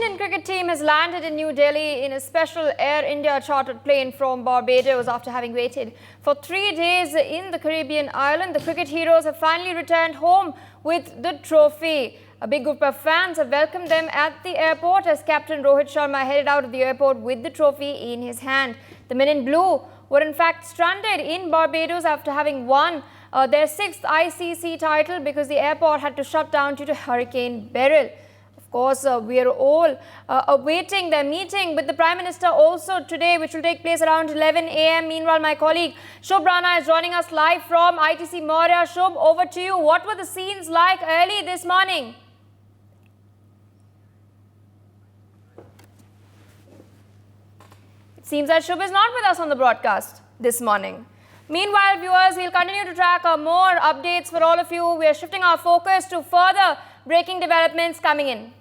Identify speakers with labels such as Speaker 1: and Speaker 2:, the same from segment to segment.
Speaker 1: Indian cricket team has landed in New Delhi in a special Air India chartered plane from Barbados after having waited for 3 days in the Caribbean island. The cricket heroes have finally returned home with the trophy. A big group of fans have welcomed them at the airport as Captain Rohit Sharma headed out of the airport with the trophy in his hand. The men in blue were in fact stranded in Barbados after having won their 6th ICC title because the airport had to shut down due to Hurricane Beryl. Of course, we are all awaiting their meeting with the Prime Minister also today, which will take place around 11 a.m. Meanwhile, my colleague Shubh Rana is joining us live from ITC Maurya. Shubh, over to you. What were the scenes like early this morning? It seems that Shubh is not with us on the broadcast this morning. Meanwhile, viewers, we'll continue to track more updates for all of you. We are shifting our focus to further breaking developments coming in.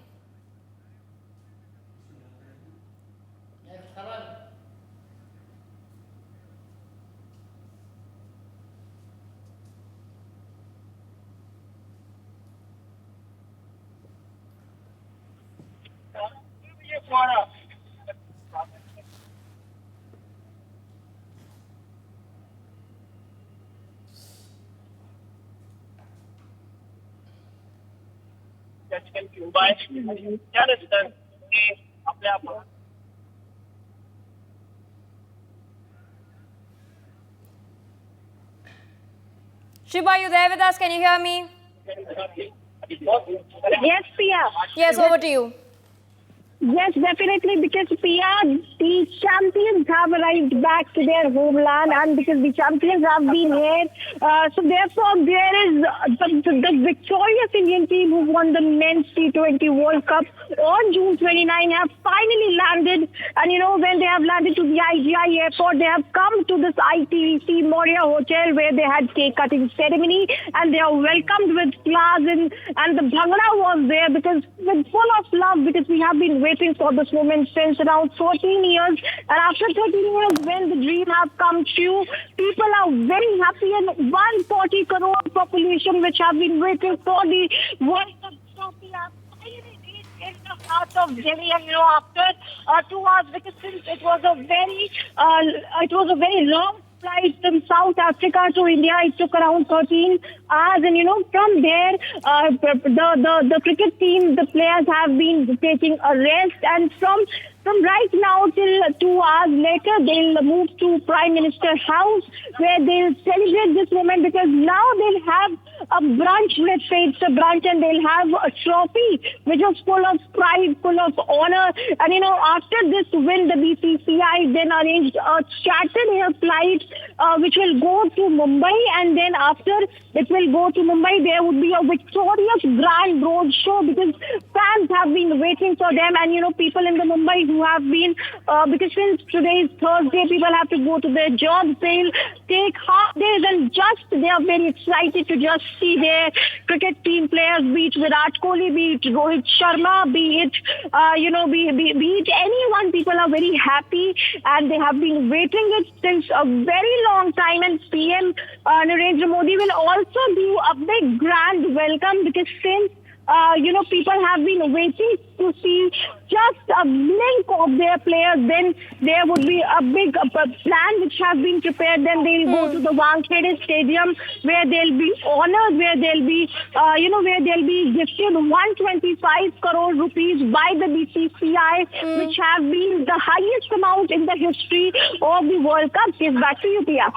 Speaker 1: Shubh, are you there with us? Can you hear me?
Speaker 2: Yes, Pia.
Speaker 1: Yes, over to you.
Speaker 2: Yes, definitely, because Pia, the champions have arrived back to their homeland, and because the champions have been here, so therefore there is the victorious Indian team who won the men's T20 World Cup on June 29 have finally landed, and when they have landed to the IGI airport, they have come to this ITC Maurya hotel where they had cake cutting ceremony, and they are welcomed with flowers, and the bhangra was there because with full of love, because we have been waiting for this moment since around 14 years, and after 13 years when the dream has come true, people are very happy, and 140 crore population which have been waiting for the World Cup trophy have finally reached in the heart of Delhi, and after 2 hours, because since it was a very long flight from South Africa to India, it took around 13 hours, and from there the cricket team, the players have been taking a rest, and from right now till 2 hours later, they'll move to Prime Minister's house where they'll celebrate this moment, because now they'll have a brunch, let's say it's a brunch, and they'll have a trophy which is full of pride, full of honor. And after this win, the BCCI then arranged a chartered air flight which will go to Mumbai, and then after it will go to Mumbai, there would be a victorious grand road show, because fans have been waiting for them, and people in the Mumbai who have been, because since today is Thursday, people have to go to their jobs, they'll take half days, and they are very excited to just see their cricket team players, be it Virat Kohli, be it Rohit Sharma, be it, be it anyone. People are very happy, and they have been waiting it since a very long time, and PM Narendra Modi will also do a big grand welcome, because since people have been waiting to see just a blink of their players, then there would be a big plan which has been prepared. Then they'll go to the Wankhede Stadium where they'll be honored, where they'll be, where they'll be gifted 125 crore rupees by the BCCI, which have been the highest amount in the history of the World Cup. Yes, back to you, Pia.